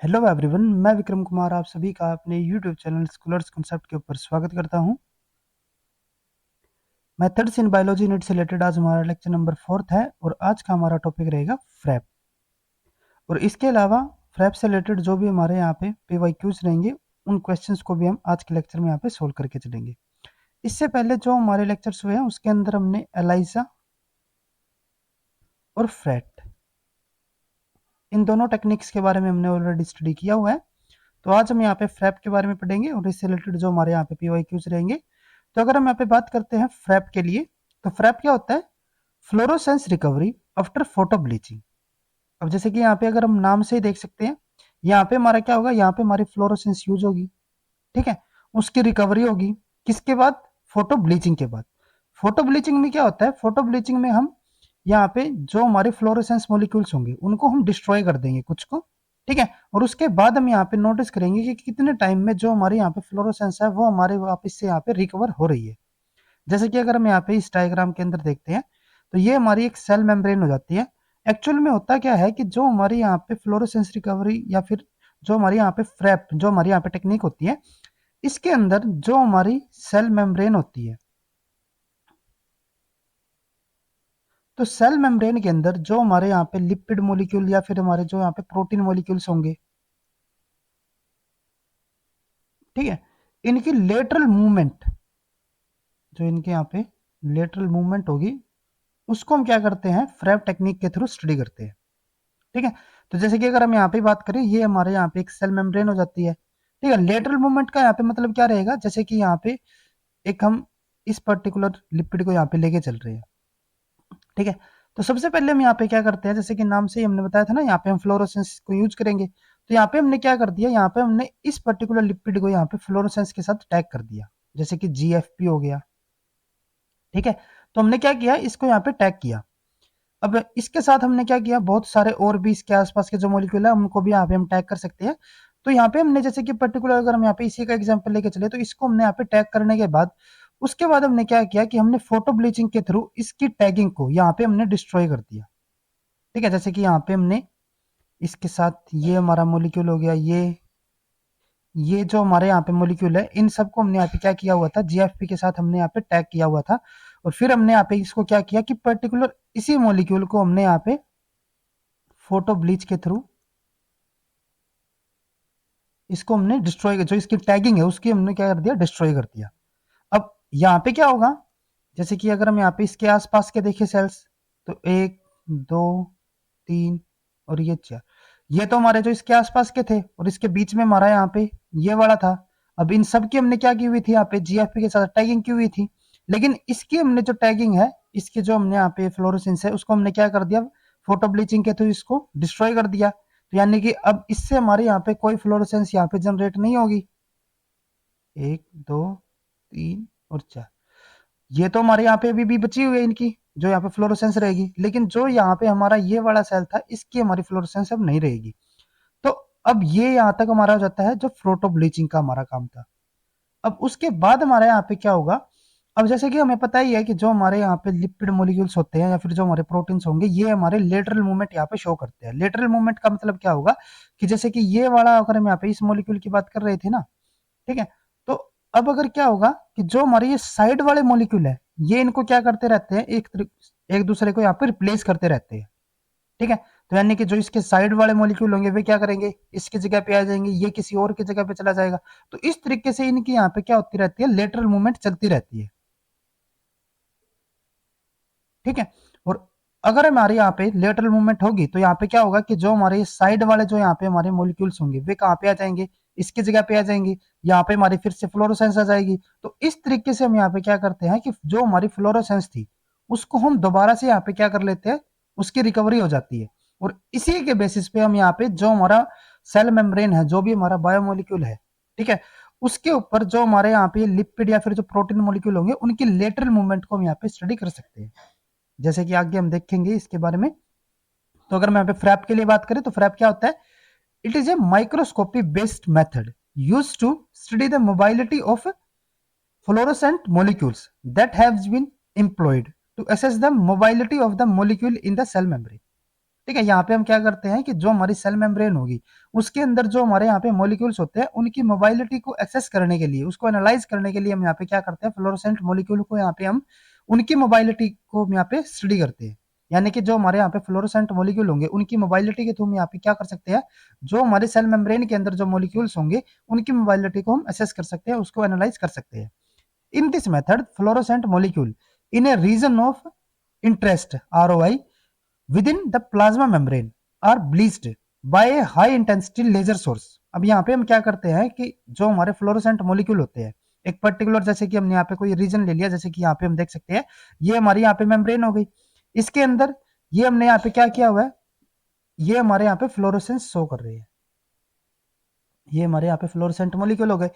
Hello everyone, मैं विक्रम कुमार आप सभी का अपने यूट्यूब चैनल स्कूलर्स कॉन्सेप्ट के ऊपर स्वागत करता हूं। मेथड्स इन बायोलॉजी यूनिट से रिलेटेड आज हमारा लेक्चर नंबर 4 है और आज का हमारा टॉपिक रहेगा फ्रैप। और इसके अलावा फ्रैप से रिलेटेड जो भी हमारे यहाँ पे पीवाईक्यूज रहेंगे उन क्वेश्चंस को भी हम आज के लेक्चर में यहाँ पे सोल्व करके चलेंगे। इससे पहले जो हमारे लेक्चर्स हुए हैं उसके अंदर हमने एलाइजा और फ्रैट इन दोनों टेक्निक्स के बारे में हमने ऑलरेडी स्टडी किया हुआ है। तो आज हम यहाँ पे फ्रैप के बारे में पढ़ेंगे और इससे रिलेटेड जो हमारे यहाँ पे पीवाईक्यूज रहेंगे। तो अगर हम यहाँ पे बात करते हैं फ्रैप के लिए, तो फ्रैप क्या होता है? Fluorescence recovery after photo bleaching. अब जैसे कि यहाँ पे अगर हम नाम से ही देख सकते हैं, यहाँ पे हमारा क्या होगा, यहाँ पे हमारी फ्लोरोसेंस यूज होगी, ठीक है। उसकी रिकवरी होगी किसके बाद? फोटो ब्लीचिंग के बाद। फोटो ब्लीचिंग में क्या होता है? फोटो ब्लीचिंग में हम यहाँ पे जो हमारे फ्लोरोसेंस मॉलिक्यूल्स होंगे उनको हम डिस्ट्रॉय कर देंगे कुछ को, ठीक है। और उसके बाद हम यहाँ पे नोटिस करेंगे कि कितने टाइम में जो हमारे यहाँ पे फ्लोरोसेंस है वो हमारे वापस से यहाँ पे रिकवर हो रही है। जैसे कि अगर हम यहाँ पे इस डायग्राम के अंदर देखते हैं तो ये हमारी एक सेल मेम्ब्रेन हो जाती है। एक्चुअल में होता क्या है कि जो हमारे यहाँ पे फ्लोरोसेंस रिकवरी या फिर जो हमारे यहाँ पे फ्रैप जो हमारी यहाँ पे टेक्निक होती है, इसके अंदर जो हमारी सेल मेम्ब्रेन होती है, तो सेल मेम्ब्रेन के अंदर जो हमारे यहाँ पे लिपिड मॉलिक्यूल या फिर हमारे जो यहाँ पे प्रोटीन मॉलिक्यूल्स होंगे, ठीक है, इनकी लेटरल मूवमेंट, जो इनके यहाँ पे लेटरल मूवमेंट होगी उसको हम क्या करते हैं? फ्रैप टेक्निक के थ्रू स्टडी करते हैं, ठीक है। तो जैसे कि अगर हम यहाँ पे बात करें, ये हमारे यहाँ पे एक सेल मेम्ब्रेन हो जाती है, ठीक है। लेटरल मूवमेंट का यहाँ पे मतलब क्या रहेगा? जैसे कि यहाँ पे एक हम इस पर्टिकुलर लिपिड को यहाँ पे लेके चल रहे हैं, ठीक है। तो सबसे पहले हम यहाँ पे क्या करते हैं, जैसे कि नाम से ही हमने बताया था ना, यहाँ पे हम फ्लोरोसेंस को यूज करेंगे। तो यहाँ पे हमने क्या कर दिया, यहाँ पे हमने इस पर्टिकुलर लिपिड को यहाँ पे फ्लोरोसेंस के साथ टैग कर दिया, जैसे कि GFP हो गया, ठीक है। तो हमने क्या किया, इसको यहाँ पे टैग किया। अब इसके साथ हमने क्या किया, बहुत सारे और भी इसके आसपास के जो मॉलिक्यूल है उनको भी यहाँ पे हम टैग कर सकते हैं। तो यहाँ पे हमने जैसे कि पर्टिकुलर अगर हम यहाँ पे इसी का एग्जांपल लेके चले, तो इसको हमने यहाँ पे टैग करने के बाद उसके बाद हमने क्या किया कि हमने फोटो ब्लीचिंग के थ्रू इसकी टैगिंग को यहाँ पे हमने डिस्ट्रॉय कर दिया, ठीक है। जैसे कि यहाँ पे हमने इसके साथ ये हमारा मॉलिक्यूल हो गया, ये जो हमारे यहाँ पे मॉलिक्यूल है इन सबको हमने यहाँ पे क्या किया हुआ था, GFP के साथ हमने यहाँ पे टैग किया हुआ था। और फिर हमने यहाँ पे इसको क्या किया कि पर्टिकुलर इसी मॉलिक्यूल को हमने यहाँ पे फोटो ब्लीच के थ्रू इसको हमने डिस्ट्रॉय, जो इसकी टैगिंग है उसकी हमने क्या कर दिया, डिस्ट्रॉय कर दिया। अब यहाँ पे क्या होगा, जैसे कि अगर हम यहाँ पे इसके आसपास के देखें सेल्स, तो 1 2 3 और ये 4, ये तो हमारे जो इसके आसपास के थे और इसके बीच में हमारा यहाँ पे ये वाला था। अब इन सब की हमने क्या की हुई थी, यहाँ पे GFP के साथ टैगिंग की हुई थी, लेकिन इसकी हमने जो टैगिंग है, इसकी जो हमने यहाँ पे फ्लोरोसेंस है उसको हमने क्या कर दिया, फोटो ब्लीचिंग के थ्रू इसको डिस्ट्रॉय कर दिया। तो यानी कि अब इससे हमारे यहाँ पे कोई फ्लोरोसेंस यहाँ पे जनरेट नहीं होगी। 1 2 3 और 4, ये तो हमारे यहाँ पे अभी भी बची हुई है इनकी, जो यहाँ पे फ्लोरोसेंस रहेगी, लेकिन जो यहाँ पे हमारा ये वाला सेल था इसकी हमारी फ्लोरोसेंस अब नहीं रहेगी। तो अब ये यहाँ तक हमारा हो जाता है जो फोटो ब्लीचिंग का हमारा काम था। अब उसके बाद हमारे यहाँ पे क्या होगा, अब जैसे कि हमें पता ही है कि जो हमारे यहाँ पे लिपिड मॉलिक्यूल्स होते हैं या फिर जो हमारे प्रोटीन्स होंगे, ये हमारे लेटरल मूवमेंट यहाँ पे शो करते हैं। लेटरल मूवमेंट का मतलब क्या होगा कि जैसे कि ये वाला अगर हम यहाँ पे इस मॉलिक्यूल की बात कर रहे थे ना, ठीक है। तो अब अगर क्या होगा कि जो हमारे ये साइड वाले मॉलिक्यूल है, ये इनको क्या करते रहते हैं, एक दूसरे को यहाँ पे रिप्लेस करते रहते हैं, ठीक है। तो यानी कि जो इसके साइड वाले मॉलिक्यूल होंगे वे क्या करेंगे, इसकी जगह पे आ जाएंगे, ये किसी और की जगह पे चला जाएगा। तो इस तरीके से इनकी यहाँ पे क्या होती रहती है, लेटरल मूवमेंट चलती रहती है, ठीक है। और अगर हमारे यहाँ पे लेटरल मूवमेंट होगी तो यहाँ पे क्या होगा कि जो हमारे साइड वाले जो यहाँ पे हमारे मॉलिक्यूल्स होंगे वे कहाँ पे आ जाएंगे, इसकी जगह पे आ जाएंगे, यहाँ पे हमारी फिर से फ्लोरोसेंस आ जाएगी। तो इस तरीके से हम यहाँ पे क्या करते हैं कि जो हमारी फ्लोरोसेंस थी उसको हम दोबारा से यहाँ पे क्या कर लेते हैं, उसकी रिकवरी हो जाती है। और इसी के बेसिस पे हम यहाँ पे जो हमारा सेल मेम्ब्रेन है, जो भी हमारा बायोमोलिक्यूल है, ठीक है, उसके ऊपर जो हमारे यहाँ पे लिपिड या फिर जो प्रोटीन मॉलिक्यूल होंगे उनकी लेटरल मूवमेंट को हम यहाँ पे स्टडी कर सकते हैं, जैसे कि आगे हम देखेंगे इसके बारे में। तो अगर मैं यहाँ पे फ्रैप के लिए बात करें तो फ्रैप क्या होता है, it is a microscopy based method used to study the mobility of fluorescent molecules that have been employed to assess the mobility of the molecule in the cell membrane। ठीक है, यहाँ पे हम क्या करते हैं कि जो हमारी सेल मेम्ब्रेन होगी उसके अंदर जो हमारे यहाँ पे मॉलिक्यूल्स होते हैं उनकी मोबाइलिटी को एक्सेस करने के लिए, उसको एनालाइज करने के लिए हम यहाँ पे क्या करते हैं, फ्लोरोसेंट मॉलिक्यूल को यहाँ पे हम उनकी मोबाइलिटी को हम यहाँ पे स्टडी करते हैं। यानी कि जो हमारे यहाँ पे फ्लोरोसेंट मॉलिक्यूल होंगे उनकी मोबाइलिटी के थ्रू हम यहाँ पे क्या कर सकते हैं, जो हमारे सेल मेम्ब्रेन के अंदर जो मॉलिक्यूल्स होंगे उनकी मोबाइलिटी को हम असेस कर सकते हैं, उसको एनालाइज कर सकते हैं। In this method fluorescent molecule in a region of interest ROI within the plasma membrane are bleached by a high intensity laser source। अब यहाँ पे हम क्या करते हैं कि जो हमारे फ्लोरोसेंट मॉलिक्यूल होते हैं एक पर्टिकुलर, जैसे कि हमने यहाँ पे कोई रीजन ले लिया, जैसे कि यहाँ पे हम देख सकते हैं ये हमारी यहाँ पे मेम्ब्रेन हो गई, इसके अंदर ये हमने यहाँ पे क्या किया हुआ है, ये हमारे यहाँ पे फ्लोरोसेंस शो कर रही है, ये हमारे यहाँ पे फ्लोरोसेंट मॉलिक्यूल हो गए।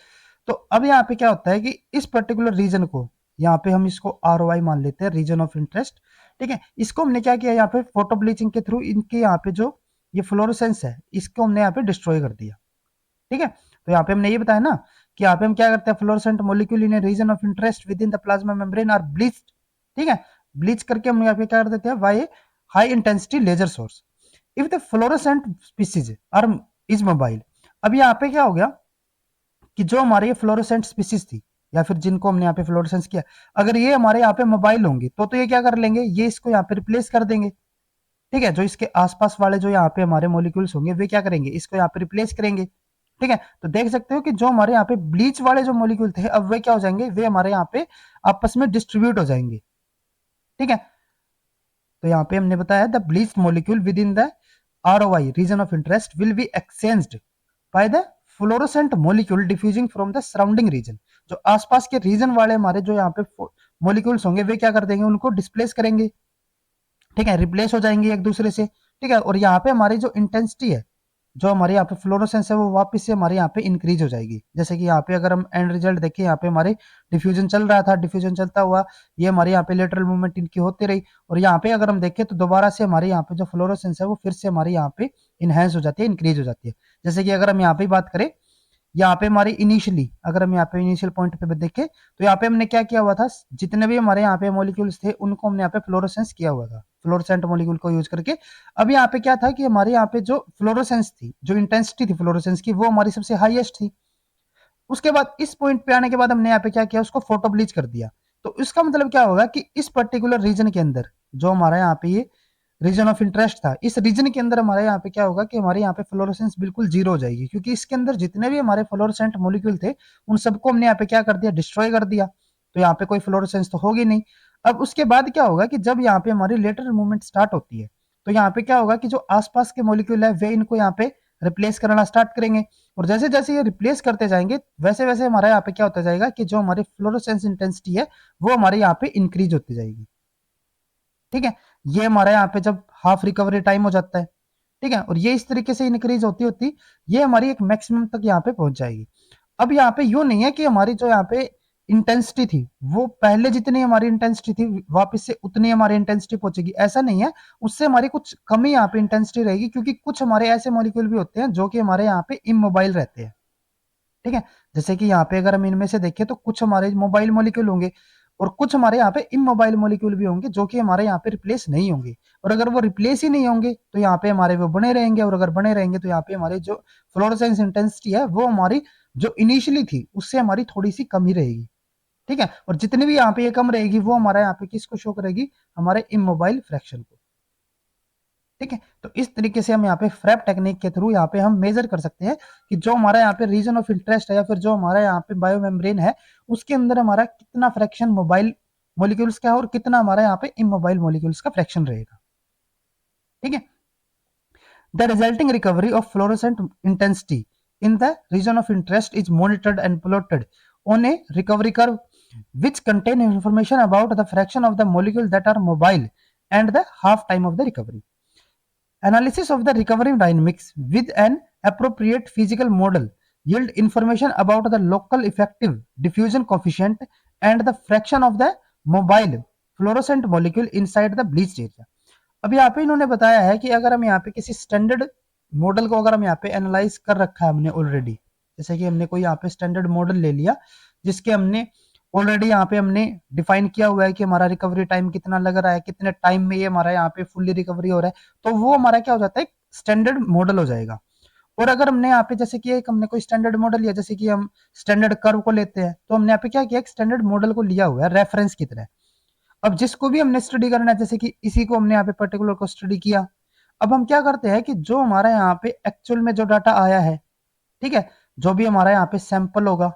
तो अब यहाँ पे क्या होता है कि इस पर्टिकुलर रीजन को यहाँ पे हम इसको ROI मान लेते हैं, रीजन ऑफ इंटरेस्ट। ठीक है, इसको हमने क्या किया, यहाँ पे फोटो ब्लीचिंग के थ्रू इनके यहाँ पे जो ये फ्लोरोसेंस है इसको हमने यहाँ पे डिस्ट्रॉय कर दिया। ठीक है, तो यहाँ पे हमने ये बताया ना कि यहाँ पे हम क्या करते हैं, fluorescent molecule in a region of interest within the plasma membrane are bleached. ठीक है, ब्लीच करके हम यहाँ पे क्या कर देते हैं, by high intensity laser source if the fluorescent species are is mobile. अब यहाँ पे क्या हो गया कि जो हमारे ये फ्लोरोसेंट स्पीसीज थी या फिर जिनको हमने यहाँ पे फ्लोरोसेंस किया, अगर ये हमारे यहाँ पे मोबाइल होंगी तो ये क्या कर लेंगे, ये इसको यहाँ पे रिप्लेस कर देंगे। ठीक है, जो इसके आसपास वाले जो यहाँ पे हमारे मॉलिक्यूल्स होंगे वे क्या करेंगे, इसको यहाँ पे रिप्लेस करेंगे। ठीक है, तो देख सकते हो कि जो हमारे यहाँ पे ब्लीच वाले जो मॉलिक्यूल थे अब वे क्या हो जाएंगे, वे हमारे यहाँ पे आपस में डिस्ट्रीब्यूट हो जाएंगे। ठीक है, तो यहाँ पे हमने बताया the bleach molecule within the ROI region of interest will be exchanged by the fluorescent molecule diffusing from the surrounding region. जो आसपास के रीजन वाले हमारे जो यहाँ पे मॉलिक्यूल्स होंगे वे क्या कर देंगे, उनको डिस्प्लेस करेंगे। ठीक है, रिप्लेस हो जाएंगे एक दूसरे से। ठीक है, और यहाँ पे हमारी जो इंटेंसिटी है, जो हमारे यहाँ पे फ्लोरोसेंस है वो वापस से हमारे यहाँ पे इंक्रीज हो जाएगी। जैसे कि यहाँ पे अगर हम एंड रिजल्ट देखें, यहाँ पे हमारे डिफ्यूजन चल रहा था, डिफ्यूजन चलता हुआ ये हमारे यहाँ पे लेटरल मूवमेंट इनकी होती रही, और यहाँ पे अगर हम देखें तो दोबारा से हमारे यहाँ पे जो फ्लोरोसेंस है वो फिर से हमारे यहाँ पे इनहेंस हो जाती है, इंक्रीज हो जाती है। जैसे कि अगर हम यहाँ पे बात करें, यहाँ पे हमारी इनिशियली अगर हम यहाँ पे इनिशियल पॉइंट पे देखें तो यहाँ पे हमने क्या किया हुआ था, जितने भी हमारे यहाँ पे मॉलिक्यूल्स थे उनको हमने यहाँ पे फ्लोरोसेंस किया हुआ था फ्लोरोसेंट मॉलिक्यूल को यूज करके। अब यहाँ पे क्या था कि हमारे यहाँ पे जो फ्लोरोसेंस थी, जो इंटेंसिटी थी फ्लोरोसेंस की, वो हमारी सबसे हाईएस्ट थी। उसके बाद इस पॉइंट पे आने के बाद हमने यहाँ पे क्या किया, उसको फोटो ब्लीच कर दिया। तो इसका मतलब क्या होगा कि इस पर्टिकुलर रीजन के अंदर जो हमारा यहाँ पे ये रीजन ऑफ इंटरेस्ट था, इस रीजन के अंदर हमारे यहाँ पे क्या होगा कि हमारे यहाँ पे फ्लोरोसेंस बिल्कुल जीरो हो जाएगी, क्योंकि इसके अंदर जितने भी हमारे फ्लोरोसेंट मॉलिक्यूल थे उन सबको हमने यहाँ पे क्या कर दिया, डिस्ट्रॉय कर दिया। तो यहाँ पे कोई फ्लोरोसेंस तो होगी नहीं। अब उसके बाद क्या होगा कि जब यहाँ पे हमारी लेटरल मूवमेंट स्टार्ट होती है तो यहाँ पे क्या होगा कि जो आसपास के मॉलिक्यूल है वे इनको यहाँ पे रिप्लेस करना स्टार्ट करेंगे, और जैसे जैसे ये रिप्लेस करते जाएंगे वैसे वैसे हमारा यहाँ पे क्या होता जाएगा कि जो हमारी फ्लोरोसेंस इंटेंसिटी है वो हमारे यहाँ पे इंक्रीज होती जाएगी। ठीक है, ये हमारे यहाँ पे जब हाफ रिकवरी टाइम हो जाता है। ठीक है, और ये इस तरीके से इंक्रीज होती होती ये हमारी एक मैक्सिमम तक यहाँ पे पहुंच जाएगी। अब यहाँ पे यूं नहीं है कि हमारी जो यहाँ पे इंटेंसिटी थी वो पहले जितनी हमारी इंटेंसिटी थी वापस से उतनी हमारी इंटेंसिटी पहुंचेगी, ऐसा नहीं है। उससे हमारी कुछ कमी यहाँ पे इंटेंसिटी रहेगी, क्योंकि कुछ हमारे ऐसे मॉलिक्यूल भी होते हैं जो कि हमारे यहाँ पे इमोबाइल रहते हैं। ठीक है, जैसे कि यहाँ पे अगर हम इनमें से देखें तो कुछ हमारे मोबाइल मॉलिक्यूल होंगे और कुछ हमारे यहाँ पे इमोबाइल मॉलिक्यूल भी होंगे जो कि हमारे यहाँ पे रिप्लेस नहीं होंगे। और अगर वो रिप्लेस ही नहीं होंगे तो यहाँ पे हमारे वो बने रहेंगे, और अगर बने रहेंगे तो यहाँ पे हमारे जो फ्लोरोसेंस इंटेंसिटी है वो हमारी जो इनिशियली थी उससे हमारी थोड़ी सी कम ही रहेगी। ठीक है, और जितनी भी यहाँ पे ये कम रहेगी वो हमारा यहाँ पे किसको शो करेगी, हमारे इमोबाइल फ्रैक्शन को। ठीक है, तो इस तरीके से हम यहाँ पे फ्रैप टेक्निक के थ्रू यहाँ पे हम मेजर कर सकते हैं कि जो हमारा यहाँ पे रीजन ऑफ इंटरेस्ट है या फिर जो हमारा यहाँ पे बायो मेम्ब्रेन है उसके अंदर हमारा कितना फ्रैक्शन मोबाइल मॉलिक्यूल्स का है और कितना हमारा यहाँ पे इमोबाइल मॉलिक्यूल्स का फ्रैक्शन रहेगा। ठीक है, the resulting recovery of fluorescent intensity in the region of interest is monitored and plotted on a recovery curve which contain information about the fraction of the molecule that are mobile and the half time of the recovery. Analysis of the recovery dynamics with an appropriate physical model yield information about the local effective diffusion coefficient and the fraction of the mobile fluorescent molecule inside the bleached area. अब यहाँ पे इन्होंने बताया है कि अगर हम यहाँ पे किसी स्टैंडर्ड मॉडल को अगर हम यहाँ पे एनालाइज कर रखा है हमने ऑलरेडी, जैसे कि हमने कोई यहाँ पे स्टैंडर्ड मॉडल ले लिया जिसके हमने ऑलरेडी यहाँ पे हमने डिफाइन किया हुआ है कि हमारा रिकवरी टाइम कितना लग रहा है, कितने टाइम में ये हमारा यहाँ पे फुल्ली रिकवरी हो रहा है, तो वो हमारा क्या हो जाता है, स्टैंडर्ड मॉडल हो जाएगा। और अगर हमने यहाँ पे जैसे कि एक हमने कोई स्टैंडर्ड मॉडल लिया, जैसे कि हम स्टैंडर्ड कर्व को लेते हैं, तो हमने यहाँ पे क्या किया, एक स्टैंडर्ड मॉडल को लिया हुआ है रेफरेंस की तरह। अब जिसको भी हमने स्टडी करना है, जैसे कि इसी को हमने यहाँ पे पर्टिकुलर को स्टडी किया, अब हम क्या करते हैं कि जो हमारा यहाँ पे एक्चुअल में जो डाटा आया है, ठीक है, जो भी हमारा यहाँ पे सैंपल होगा,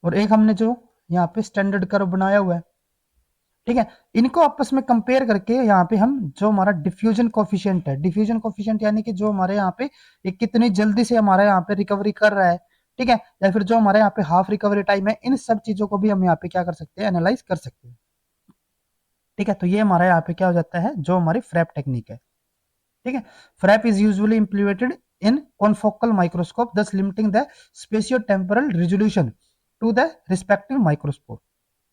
और एक हमने जो यहाँ पे स्टैंडर्ड कर्व बनाया हुआ है, ठीक है, इनको आपस में कंपेयर करके यहाँ पे हम जो हमारा डिफ्यूजन कोफिशिएंट है, डिफ्यूजन कोफिशिएंट यानी कि जो हमारे यहाँ पे ये कितनी जल्दी से हमारे यहाँ पे रिकवरी कर रहा है, ठीक है, या फिर जो हमारे यहाँ पे हाफ रिकवरी टाइम है, इन सब चीजों को भी हम यहाँ पे क्या कर सकते हैं, एनालाइज कर सकते हैं। ठीक है, तो ये हमारा यहाँ पे क्या हो जाता है, जो हमारी फ्रैप टेक्निक है। ठीक है, FRAP is usually implemented in confocal microscope, thus limiting the spatio temporal resolution to the respective microscope.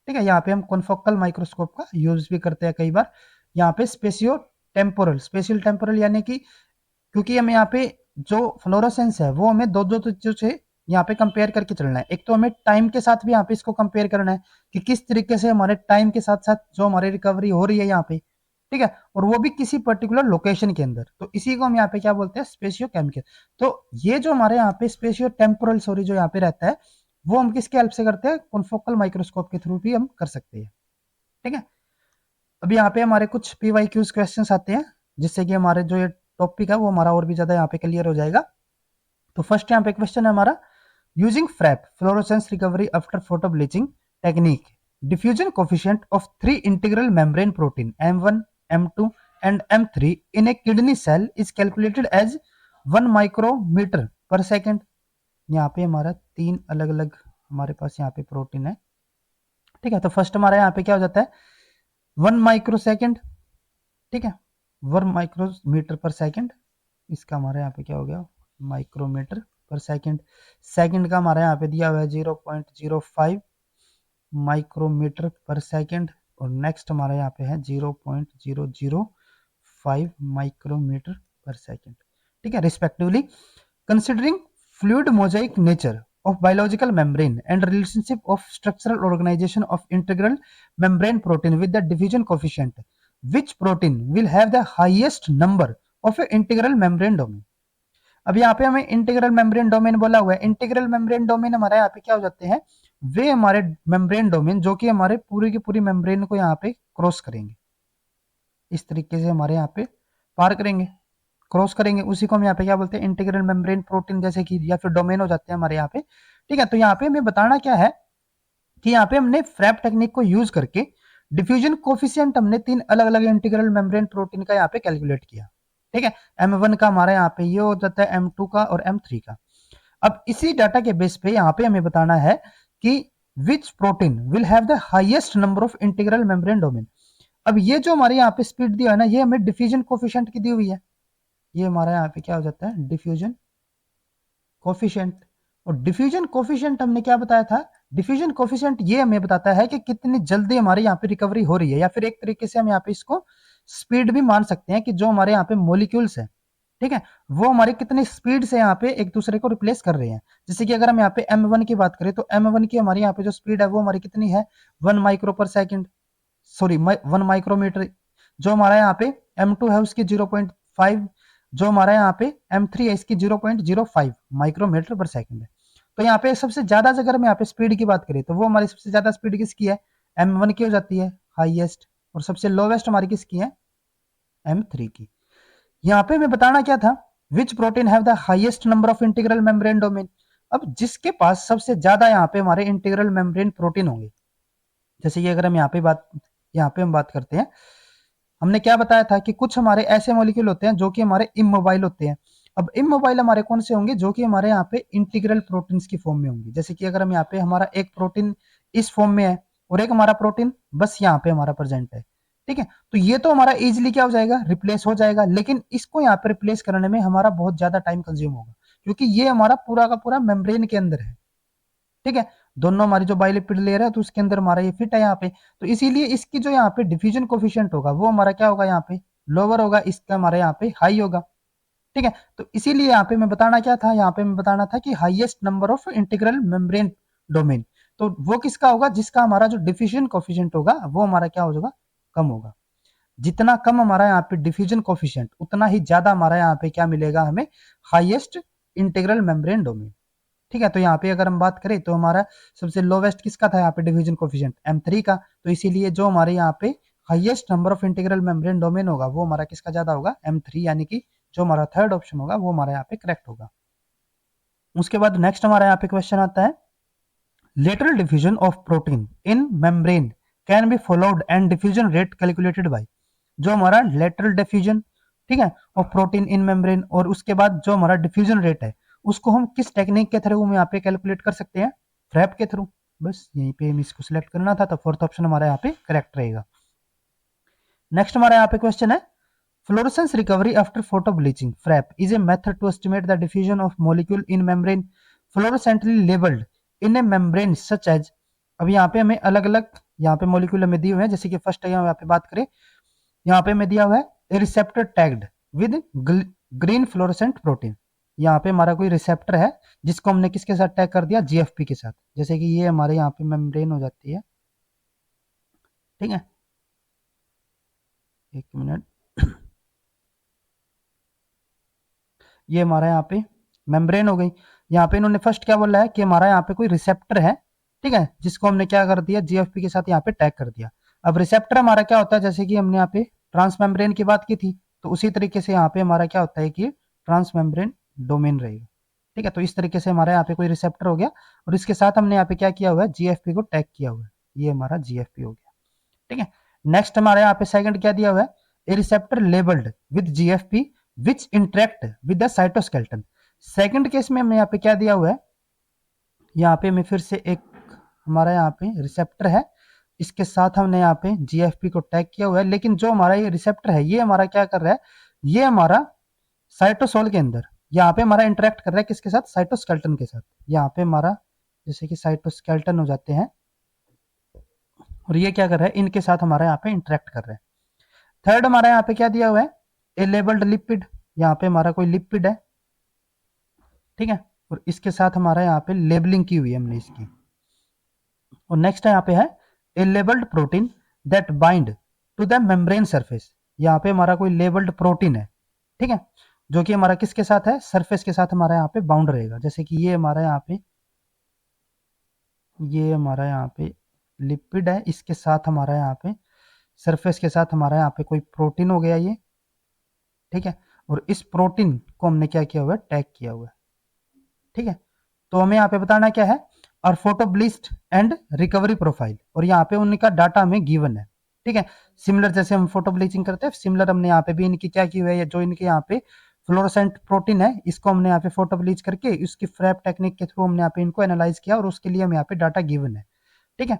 ठीक है, यहाँ पे हम कॉन्फोकल माइक्रोस्कोप का यूज भी करते हैं कई बार। यहाँ पे स्पेशियल टेम्पोरल यानी कि क्योंकि हमें यहाँ पे जो फ्लोरोसेंस है वो हमें दो दो चीजों से यहाँ पे कंपेयर करके चलना है। एक तो हमें टाइम के साथ भी यहाँ पे इसको कंपेयर करना है कि किस तरीके से हमारे टाइम के साथ साथ जो हमारी रिकवरी हो रही है यहाँ पे, ठीक है, और वो भी किसी पर्टिकुलर लोकेशन के अंदर, तो इसी को हम यहाँ पे क्या बोलते हैं, स्पेशियो केमिकल। तो ये जो हमारे यहाँ पे स्पेशियो टेम्पोरल सॉरी जो यहाँ पे रहता है, वो हम किसके हेल्प से करते हैं, कॉन्फोकल माइक्रोस्कोप के थ्रू भी हम कर सकते हैं। ठीक है, अब यहाँ पे हमारे कुछ PYQs क्वेश्चंस आते हैं, जिससे कि हमारे जो ये टॉपिक है वो हमारा और भी ज्यादा यहाँ पे क्लियर हो जाएगा। तो फर्स्ट यहाँ पे क्वेश्चन है हमारा, using FRAP fluorescence recovery after photo bleaching technique, diffusion coefficient of 3 integral membrane protein M1, M2 and M3 in a kidney cell is calculated as 1 micrometer पर सेकेंड। यहाँ पे हमारा 3 अलग अलग हमारे पास यहाँ पे प्रोटीन है। ठीक है, तो फर्स्ट हमारा यहाँ पे क्या हो जाता है, 1 माइक्रो सेकेंड। ठीक है, 1 माइक्रोमीटर पर सेकेंड, इसका हमारे यहाँ पे क्या हो गया, माइक्रोमीटर पर सेकेंड। सेकेंड का हमारे यहाँ पे दिया हुआ है 0.05 माइक्रोमीटर पर सेकेंड, और नेक्स्ट हमारे यहाँ पे है 0.005 माइक्रोमीटर पर सेकेंड। ठीक है, respectively considering fluid Mosaic nature of biological membrane and relationship of structural organization of integral membrane protein with the diffusion coefficient, which protein will have the highest number of a integral membrane domain। अब यहाँ पे हमें integral membrane domain बोला हुआ है। Integral membrane domain हमारे यहाँ पे क्या हो जाते हैं, वे हमारे मेम्ब्रेन डोमेन जो कि हमारे पूरी की पूरी मेम्ब्रेन को यहाँ पे क्रॉस करेंगे, इस तरीके से हमारे यहाँ पे पार करेंगे, क्रॉस करेंगे, उसी को हम यहाँ पे क्या बोलते हैं, इंटीग्रल मेम्ब्रेन प्रोटीन जैसे कि या फिर डोमेन हो जाते हैं हमारे यहाँ पे। ठीक है, तो यहाँ पे हमें बताना क्या है कि यहाँ पे हमने फ्रैप टेक्निक को यूज करके डिफ्यूजन कोफिशिएंट हमने 3 अलग अलग इंटीग्रल मेम्ब्रेन प्रोटीन का यहाँ पे कैलकुलेट किया। ठीक है, M1 का हमारा यहाँ पे ये हो जाता है, M2 का और M3 का। अब इसी डाटा के बेस पे यहाँ पे हमें बताना है कि विच protein will have the highest number of integral membrane domain. अब ये जो हमारे यहाँ पे स्पीड दिया है ना, ये हमें डिफ्यूजन कोफिशिएंट की दी हुई है, ये हमारा यहाँ पे क्या हो जाता है, डिफ्यूजन कोफिशिएंट। और डिफ्यूजन कोफिशिएंट हमने क्या बताया था, डिफ्यूजन कोफिशिएंट ये हमें बताता है कि कितनी जल्दी हमारे यहाँ पे रिकवरी हो रही है, या फिर एक तरीके से हम यहाँ पे इसको स्पीड भी मान सकते हैं कि जो हमारे यहाँ पे मॉलिक्यूल्स है, ठीक है, वो हमारे कितनी स्पीड से यहाँ पे एक दूसरे को रिप्लेस कर रहे हैं। जैसे कि अगर हम यहाँ पे M1 की बात करें, तो M1 की हमारी यहाँ पे जो स्पीड है वो हमारी कितनी है, 1 माइक्रो पर सेकेंड, सॉरी 1 माइक्रोमीटर। जो हमारा यहाँ पे M2 है उसकी 0.5, जो हमारा यहाँ पे M3 है इसकी 0.05 माइक्रोमीटर पर सेकेंड है। तो यहाँ पे सबसे ज्यादा अगर हम यहाँ पे स्पीड की बात करें, तो वो हमारी सबसे ज्यादा स्पीड किसकी है, M1 की हो जाती है हाईएस्ट, और सबसे लोवेस्ट हमारी किसकी है, M3 की। यहाँ पे हमें बताना क्या था, विच protein have the highest number of integral membrane domain. अब जिसके पास सबसे ज्यादा यहाँ पे हमारे इंटीग्रल मेम्ब्रेन प्रोटीन होंगे, जैसे कि अगर हम यहाँ पे हम बात करते हैं, हमने क्या बताया था कि कुछ हमारे ऐसे मॉलिक्यूल होते हैं जो कि हमारे इमोबाइल होते हैं। अब इमोबाइल हमारे कौन से होंगे, जो कि हमारे यहाँ पे इंटीग्रल प्रोटीन्स की फॉर्म में होंगे। जैसे कि अगर हम यहाँ पे हमारा एक प्रोटीन इस फॉर्म में है और एक हमारा प्रोटीन बस यहाँ पे हमारा प्रेजेंट है, ठीक है, तो ये तो हमारा इजिली क्या हो जाएगा, रिप्लेस हो जाएगा। लेकिन इसको यहाँ पे रिप्लेस करने में हमारा बहुत ज्यादा टाइम कंज्यूम होगा, क्योंकि ये हमारा पूरा का पूरा मेम्ब्रेन के अंदर है। ठीक है, दोनों हमारी जो बायोलिपिड लेयर है तो उसके अंदर हमारा ये फिट है यहाँ पे, तो इसीलिए इसकी जो यहाँ पे डिफ्यूजन कोफिशिएंट होगा वो हमारा क्या होगा, यहाँ पे लोअर होगा, इसका हमारे यहाँ पे हाई होगा। ठीक है, तो इसीलिए यहाँ पे मैं बताना क्या था, यहाँ पे मैं बताना था कि highest number of integral membrane domain, तो वो किसका होगा, जिसका हमारा जो डिफ्यूजन कोफिशिएंट होगा वो हमारा क्या हो जाएगा, कम होगा। जितना कम हमारा यहाँ पे डिफ्यूजन कोफिशिएंट, उतना ही ज्यादा हमारा यहाँ पे क्या मिलेगा हमें, हाईएस्ट इंटीग्रल मेम्ब्रेन डोमेन। ठीक है, तो यहाँ पे अगर हम बात करें तो हमारा सबसे लोवेस्ट किसका था यहाँ पे डिवीजन कोफिशिएंट, M3 का। तो इसीलिए जो हमारे यहाँ पे highest number of integral membrane domain होगा वो हमारा किसका ज्यादा होगा, M3, यानी कि जो हमारा थर्ड ऑप्शन होगा वो हमारा यहाँ पे करेक्ट होगा। उसके बाद नेक्स्ट हमारा यहाँ पे क्वेश्चन आता है, lateral diffusion of protein in membrane can be followed and diffusion rate calculated by. जो हमारा लेटरल डिफ्यूजन, ठीक है, ऑफ प्रोटीन इन मेम्ब्रेन, और उसके बाद जो हमारा डिफ्यूजन रेट है उसको हम किस टेक्निक के थ्रू हम यहाँ पे कैलकुलेट कर सकते हैं, फ्रैप के थ्रू। बस यहीं पे हम इसको सिलेक्ट करना था, तो फोर्थ ऑप्शन हमारा यहाँ पे करेक्ट रहेगा। नेक्स्ट हमारा यहाँ पे क्वेश्चन है, fluorescence recovery after photo bleaching FRAP is a method to estimate the diffusion of molecule in membrane fluorescently labelled in a membrane such as. अब यहाँ पे हमें अलग अलग यहाँ पे मॉलिक्यूल हमें दिए हुए हैं, जैसे कि फर्स्ट यहाँ पे बात करें, यहाँ पे हमें दिया हुआ है a receptor tagged with green fluorescent protein. यहाँ पे हमारा कोई रिसेप्टर है जिसको हमने किसके साथ टैग कर दिया, जीएफपी के साथ। जैसे कि ये हमारे यहाँ पे मेम्ब्रेन हो जाती है, ठीक है, एक मिनट, ये हमारा यहाँ पे मेम्ब्रेन हो गई। यहाँ पे इन्होंने फर्स्ट क्या बोला है कि हमारा यहाँ पे कोई रिसेप्टर है, ठीक है, जिसको हमने क्या कर दिया, जीएफपी के साथ यहाँ पे टैग कर दिया। अब रिसेप्टर हमारा क्या होता है, जैसे कि हमने यहाँ पे ट्रांस मेम्ब्रेन की बात की थी, तो उसी तरीके से यहाँ पे हमारा क्या होता है कि ट्रांस मेम्ब्रेन डोमेन रहेगा। ठीक है, तो इस तरीके से हमारा यहाँ पे कोई रिसेप्टर हो गया और इसके साथ हमने यहाँ पे क्या किया हुआ है, जीएफपी को टैग किया हुआ है, ये हमारा जीएफपी हो गया। ठीक है, नेक्स्ट हमारे यहाँ पे सेकंड क्या दिया हुआ है, a receptor labelled with GFP which interact with the cytoskeleton. Second case में हमें यहाँ पे क्या दिया हुआ है, यहाँ पे हमें फिर से एक हमारा यहाँ पे रिसेप्टर है, इसके साथ हमने यहाँ पे जीएफपी को टैग किया हुआ है, लेकिन जो हमारा ये रिसेप्टर है ये हमारा क्या कर रहा है, ये हमारा साइटोसोल के अंदर यहाँ पे हमारा इंटरेक्ट कर रहा है किसके साथ, साइटोस्केलेटन के साथ। यहाँ पे हमारा जैसे कि साइटोस्केलेटन हो जाते हैं और ये क्या कर रहा है, इनके साथ हमारा यहाँ पे इंटरेक्ट कर रहा है। थर्ड हमारा यहाँ पे क्या दिया हुआ है, ए लेबल्ड लिपिड, यहाँ पे हमारा कोई लिपिड है, ठीक है, और इसके साथ हमारा यहाँ पे लेबलिंग की हुई है हमने इसकी। और नेक्स्ट यहाँ पे है a labelled protein that bind to the membrane surface. यहाँ पे हमारा कोई लेबल्ड प्रोटीन है, ठीक है, जो कि हमारा किसके साथ है, सरफेस के साथ हमारा यहाँ पे बाउंड रहेगा। जैसे कि ये हमारा यहाँ पे, ये हमारा यहाँ पे लिपिड है, इसके साथ हमारा यहाँ पे सरफेस के साथ हमारा यहाँ पे कोई प्रोटीन हो गया ये, ठीक है, और इस प्रोटीन को हमने क्या किया हुआ है, टैग किया हुआ है। ठीक है, तो हमें यहाँ पे बताना क्या है, और photo bleached and recovery profile, और यहाँ पे उनका डाटा हमें गिवन है। ठीक है, सिमिलर जैसे हम फोटो ब्लीचिंग करते हैं, सिमिलर हमने यहाँ पे भी इनकी क्या की हुई है, जो इनके यहाँ पे फ्लोरोसेंट प्रोटीन है इसको हमने यहाँ पे फोटो ब्लीच करके इसकी फ्रैप टेक्निक के थ्रू हमने यहाँ पे इनको एनालाइज किया और उसके लिए हमें यहाँ पे डाटा गिवन है। ठीक है,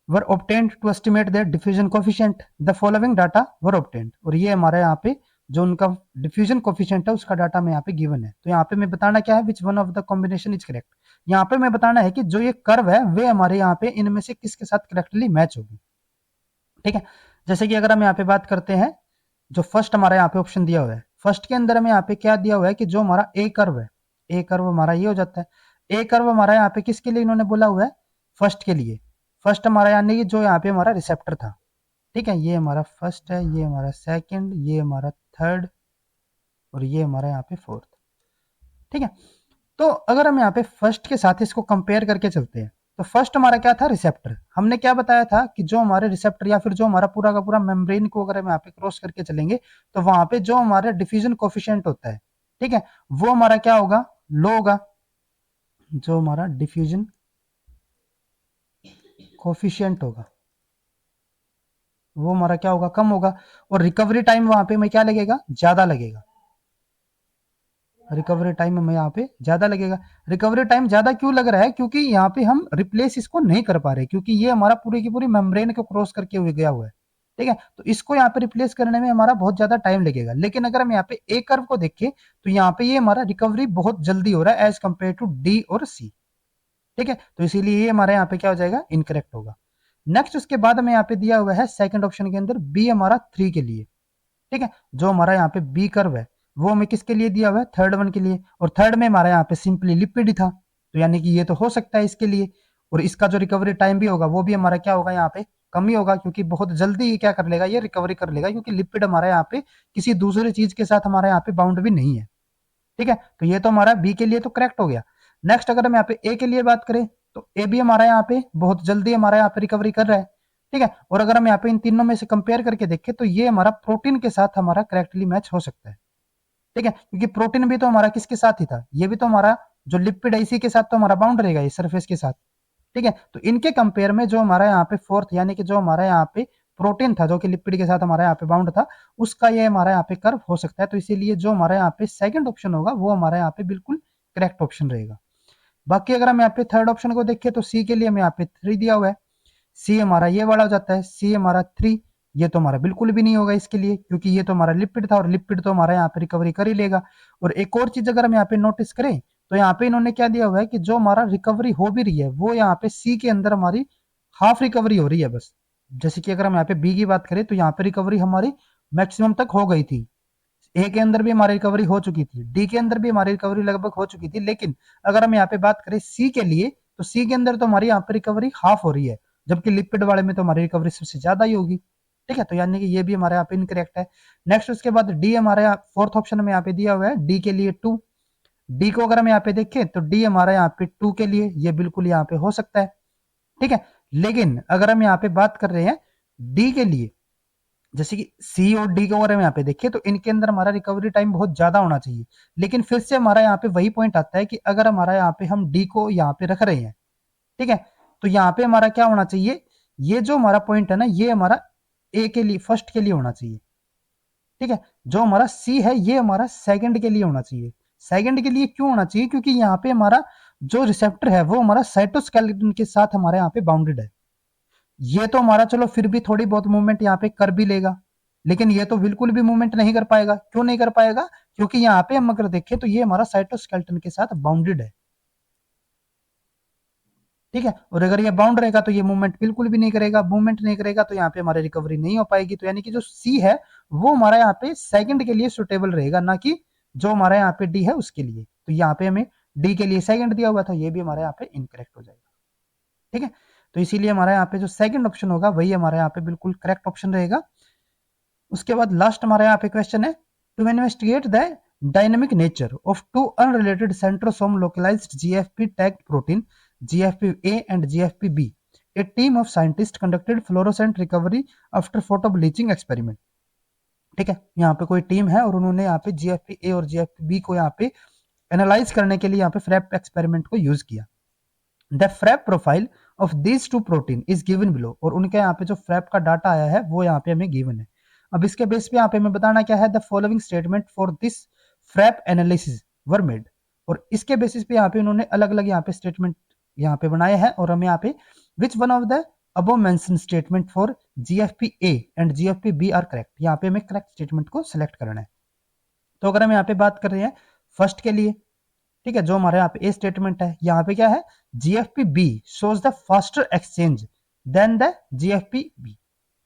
वर obtained to estimate their diffusion coefficient, the following data were obtained, और ये हमारे यहाँ पे जो उनका डिफ्यूजन कोफिशिएंट है उसका डाटा में यहाँ पे गिवन है। तो यहाँ पे मैं बताना क्या है, which one of the combination is correct. यहाँ पे मैं बताना है कि जो ये कर्व है वे हमारे यहाँ पे इनमें से किसके साथ करेक्टली मैच होगी। ठीक है, जैसे कि अगर हम यहाँ पे बात करते हैं, जो फर्स्ट हमारा यहाँ पे ऑप्शन दिया हुआ है, फर्स्ट के अंदर हमें यहाँ पे क्या दिया हुआ है कि जो हमारा ए कर्व है, ए कर्व हमारा ये हो जाता है। ए कर्व हमारा यहाँ पे किसके लिए इन्होंने बोला हुआ है, फर्स्ट के लिए। फर्स्ट हमारा यानी कि जो यहाँ पे हमारा रिसेप्टर था, ठीक है, ये हमारा फर्स्ट है, ये हमारा सेकंड, ये हमारा थर्ड, और ये हमारा यहाँ पे फोर्थ। ठीक है, तो अगर हम यहाँ पे फर्स्ट के साथ इसको कंपेयर करके चलते हैं, तो फर्स्ट हमारा क्या था, रिसेप्टर। हमने क्या बताया था कि जो हमारे रिसेप्टर या फिर जो हमारा पूरा का पूरा मेम्ब्रेन को अगर हम यहाँ पे क्रॉस करके चलेंगे तो वहां पे जो हमारा डिफ्यूजन कोफिशिएंट होता है, ठीक है, वो हमारा क्या होगा, लो होगा। जो हमारा डिफ्यूजन कोफिशिएंट होगा वो हमारा क्या होगा, कम होगा, और रिकवरी टाइम वहां पे हमें क्या लगेगा, ज्यादा लगेगा। रिकवरी टाइम हमें यहाँ पे ज्यादा लगेगा। रिकवरी टाइम ज्यादा क्यों लग रहा है, क्योंकि यहाँ पे हम रिप्लेस इसको नहीं कर पा रहे, क्योंकि ये हमारा पूरी की पूरी मेम्ब्रेन को क्रॉस करके हुए गया हुआ है। ठीक है, तो इसको यहाँ पे रिप्लेस करने में हमारा बहुत ज्यादा टाइम लगेगा। लेकिन अगर हम यहाँ पे ए कर्व को देखें तो यहाँ पे ये हमारा रिकवरी बहुत जल्दी हो रहा है एज कंपेयर टू डी और सी। ठीक है, तो इसीलिए ये हमारे यहाँ पे क्या हो जाएगा, इनकरेक्ट होगा। नेक्स्ट उसके बाद हमें यहाँ पे दिया हुआ है सेकंड ऑप्शन के अंदर बी हमारा 3 के लिए। ठीक है, जो हमारा यहाँ पे बी कर्व है वो हमें किसके लिए दिया हुआ है, थर्ड वन के लिए, और थर्ड में हमारा यहाँ पे सिंपली लिपिड ही था, तो यानी कि ये तो हो सकता है इसके लिए। और इसका जो रिकवरी टाइम भी होगा वो भी हमारा क्या होगा यहाँ पे कम ही होगा, क्योंकि बहुत जल्दी ये क्या कर लेगा, ये रिकवरी कर लेगा, क्योंकि लिपिड हमारे यहाँ पे किसी दूसरे चीज के साथ हमारे यहाँ पे बाउंड भी नहीं है। ठीक है, तो ये तो हमारा बी के लिए तो करेक्ट हो गया। नेक्स्ट अगर हम यहाँ पे ए के लिए बात करें तो ए भी हमारा यहाँ पे बहुत जल्दी हमारा यहाँ पे रिकवरी कर रहा है। ठीक है, और अगर हम यहाँ पे इन तीनों में से कंपेयर करके देखें तो ये हमारा प्रोटीन के साथ हमारा करेक्टली मैच हो सकता है। ठीक है, क्योंकि प्रोटीन भी तो हमारा किसके साथ ही था, ये भी तो हमारा जो लिपिड है इसी के साथ तो हमारा बाउंड रहेगा, ये सरफेस के साथ। ठीक है, तो इनके कंपेयर में जो हमारा यहाँ पे फोर्थ यानी कि जो हमारा यहाँ पे प्रोटीन था जो कि लिपिड के साथ हमारा यहाँ पे बाउंड था, उसका ये हमारा यहाँ पे कर्व हो सकता है। तो इसीलिए जो हमारा यहाँ पे सेकंड ऑप्शन होगा वो हमारा यहाँ पे बिल्कुल करेक्ट ऑप्शन रहेगा। बाकी अगर हम यहाँ पे थर्ड ऑप्शन को देखें तो सी के लिए हमें यहाँ पे 3 दिया हुआ है, सी हमारा ये वाला हो जाता है, सी हमारा 3, ये तो हमारा बिल्कुल भी नहीं होगा इसके लिए, क्योंकि ये तो हमारा लिपिड था और लिपिड तो हमारा यहाँ पे रिकवरी कर ही लेगा। और एक और चीज अगर हम यहाँ पे नोटिस करें तो यहाँ पे इन्होंने क्या दिया हुआ है कि जो हमारा रिकवरी हो भी रही है वो यहाँ पे सी के अंदर हमारी हाफ रिकवरी हो रही है बस। जैसे कि अगर हम यहाँ पे बी की बात करें तो यहाँ पे रिकवरी हमारी मैक्सिमम तक हो गई थी, ए के अंदर भी हमारी रिकवरी हो चुकी थी, डी के अंदर भी हमारी रिकवरी लगभग हो चुकी थी, लेकिन अगर हम यहाँ पे बात करें सी के लिए तो सी के अंदर तो हमारी यहाँ पे रिकवरी हाफ हो रही है, जबकि लिपिड वाले में तो हमारी रिकवरी सबसे ज्यादा ही होगी। ठीक है, तो यानी कि ये भी हमारे यहाँ पे इनकरेक्ट है। नेक्स्ट उसके बाद डी हमारे यहाँ फोर्थ ऑप्शन में यहाँ पे दिया हुआ है, डी के लिए 2, डी को अगर हम यहाँ पे देखें तो डी हमारा यहाँ पे 2 के लिए ये बिल्कुल यहाँ पे हो सकता है। ठीक है, लेकिन अगर हम यहाँ पे बात कर रहे हैं डी के लिए, जैसे कि सी और डी को अगर हम यहाँ पे देखें तो इनके अंदर हमारा रिकवरी टाइम बहुत ज्यादा होना चाहिए, लेकिन फिर से हमारा यहाँ पे वही पॉइंट आता है कि अगर हमारा यहाँ पे हम डी को यहाँ पे रख रहे हैं, ठीक है, तो यहाँ पे हमारा क्या होना चाहिए, ये जो हमारा पॉइंट है ना ये हमारा ए के लिए फर्स्ट के लिए होना चाहिए। ठीक है, जो हमारा सी है ये हमारा सेकंड के लिए होना चाहिए। सेकंड के लिए क्यों होना चाहिए, क्योंकि यहाँ पे हमारा जो रिसेप्टर है वो हमारा साइटोस्केलेटन के साथ हमारे यहाँ पे बाउंडेड है। ये तो हमारा चलो फिर भी थोड़ी बहुत मूवमेंट यहाँ पे कर भी लेगा, लेकिन ये तो बिल्कुल भी मूवमेंट नहीं कर पाएगा। क्यों नहीं कर पाएगा, क्योंकि यहाँ पे हम अगर देखें तो ये हमारा साइटोस्केलेटन के साथ बाउंडेड है। ठीक है, और अगर ये बाउंड रहेगा तो ये मूवमेंट बिल्कुल भी नहीं करेगा, मूवमेंट नहीं करेगा तो यहाँ पे हमारी रिकवरी नहीं हो पाएगी। तो यानी कि जो सी है वो हमारा यहाँ पे सेकंड के लिए सुटेबल रहेगा, ना कि जो हमारा यहाँ पे डी है उसके लिए। तो यहाँ पे हमें डी के लिए सेकंड दिया हुआ था, ये भी हमारे यहाँ पे इनकरेक्ट हो जाएगा। ठीक है, तो इसीलिए हमारा यहाँ पे जो सेकंड ऑप्शन होगा वही हमारे यहाँ पे बिल्कुल करेक्ट ऑप्शन रहेगा। उसके बाद लास्ट हमारे यहाँ पे क्वेश्चन है, to investigate the dynamic nature of two unrelated centrosome localized GFP tagged protein GFP A and GFP B, a team of scientists conducted fluorescent recovery after photo bleaching experiment। ठीक है, यहाँ पे कोई team है और उन्होंने यहाँ पे जीएफपी ए और जीएफपी बी को यहाँ पे एनालाइज करने के लिए यहाँ पे फ्रैप एक्सपेरिमेंट को यूज किया। The FRAP profile of these two protein is given below, और उनके यहाँ पे जो फ्रैप का डाटा आया है वो यहाँ पे हमें गिवन है। अब इसके बेस पे यहाँ पे हमें बताना क्या है, the following statement for this FRAP analysis were made, और इसके बेसिस पे यहाँ पे उन्होंने अलग अलग यहाँ पे स्टेटमेंट यहाँ पे बनाए हैं, और हमें यहाँ पे which one of the above mentioned statement for GFP-A and GFP-B are correct, यहाँ पे हमें करेक्ट स्टेटमेंट को सिलेक्ट करना है। तो अगर हम यहाँ पे बात कर रहे हैं फर्स्ट के लिए, ठीक है, जो हमारे यहाँ पे ए स्टेटमेंट है, यहाँ पे क्या है, GFP-B shows the faster exchange than the GFP-B।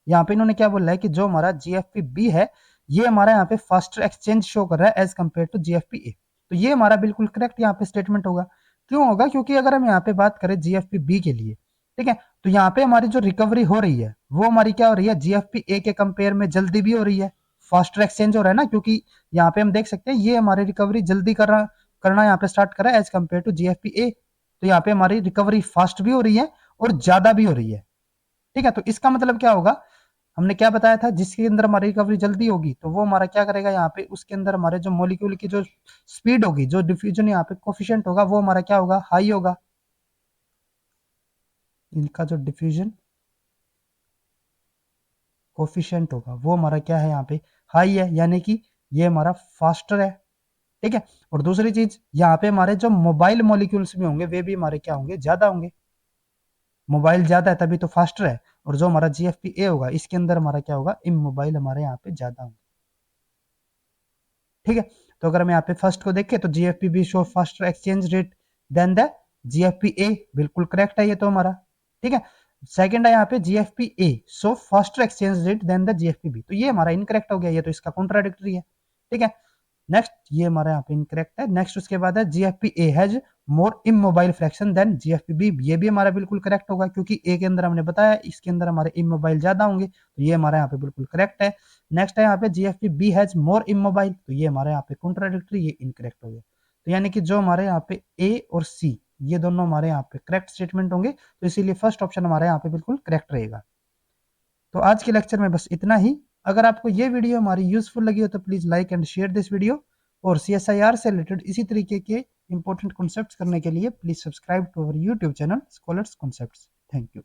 यहाँ पे इन्होंने क्या बोला है कि जो हमारा GFP-B है ये हमारा यहाँ पे फास्टर एक्सचेंज शो कर रहा है एज कम्पेयर टू GFP-A। तो ये हमारा बिल्कुल करेक्ट यहाँ पे स्टेटमेंट होगा। क्यों होगा, क्योंकि अगर हम यहाँ पे बात करें GFP-B के लिए, ठीक है, तो यहाँ पे हमारी जो रिकवरी हो रही है वो हमारी क्या हो रही है, GFP-A के कंपेयर में जल्दी भी हो रही है, फास्टर एक्सचेंज हो रहा है ना, क्योंकि यहाँ पे हम देख सकते हैं ये हमारी रिकवरी जल्दी करना यहाँ पे स्टार्ट करा एज कम्पेयर टू GFP-A। तो यहाँ पे हमारी रिकवरी फास्ट भी हो रही है और ज्यादा भी हो रही है। ठीक है, तो इसका मतलब क्या होगा, हमने क्या बताया था, जिसके अंदर हमारी रिकवरी जल्दी होगी तो वो हमारा क्या करेगा, यहाँ पे उसके अंदर हमारे जो मॉलिक्यूल की जो स्पीड होगी, जो डिफ्यूजन यहाँ पे कोफिशिएंट होगा वो हमारा क्या होगा, हाई होगा। इनका जो डिफ्यूजन कोफिशिएंट होगा वो हमारा क्या है, यहाँ पे हाई है, यानी कि ये हमारा फास्टर है। ठीक है, और दूसरी चीज यहाँ पे हमारे जो मोबाइल मॉलिक्यूल्स भी होंगे वे भी हमारे क्या होंगे, ज्यादा होंगे। मोबाइल ज्यादा है तभी तो फास्टर है, और जो हमारा GFP-A होगा इसके अंदर हमारा क्या होगा, इमोबाइल हमारे यहाँ पे ज्यादा होंगे। ठीक है, तो अगर हम यहाँ पे फर्स्ट को देखें तो GFP-B show faster exchange rate than the GFP-A, बिल्कुल करेक्ट है ये तो हमारा। ठीक है, सेकंड है यहाँ पे GFP-A show faster exchange rate than the GFP-B, तो ये हमारा इनकरेक्ट हो गया, ये तो इसका कॉन्ट्राडिक्टरी है। ठीक है, नेक्स्ट ये हमारा यहाँ पे इनकरेक्ट है। नेक्स्ट उसके बाद है GFP-A has more immobile fraction than GFP B, ये भी हमारा बिल्कुल करेक्ट होगा क्योंकि ए के अंदर हमने बताया इसके अंदर हमारे इमोबाइल ज्यादा होंगे, तो ये हमारा यहाँ पे बिल्कुल करेक्ट है। नेक्स्ट है यहाँ पे GFP B has more immobile, तो ये हमारे यहाँ पे कॉन्ट्राडिक्टरी, ये इनकरेक्ट हो गया। तो यानी कि जो हमारे यहाँ पे ए और सी ये दोनों हमारे यहाँ पे करेक्ट स्टेटमेंट होंगे, तो इसीलिए फर्स्ट ऑप्शन हमारे यहाँ पे बिल्कुल करेक्ट रहेगा। तो आज के लेक्चर में बस इतना ही। अगर आपको ये वीडियो हमारी यूजफुल लगी हो तो please like and share this video, और सीएसआईआर से रिलेटेड इसी तरीके के इंपॉर्टेंट कॉन्सेप्ट्स करने के लिए please subscribe to our YouTube channel scholars concepts. Thank you.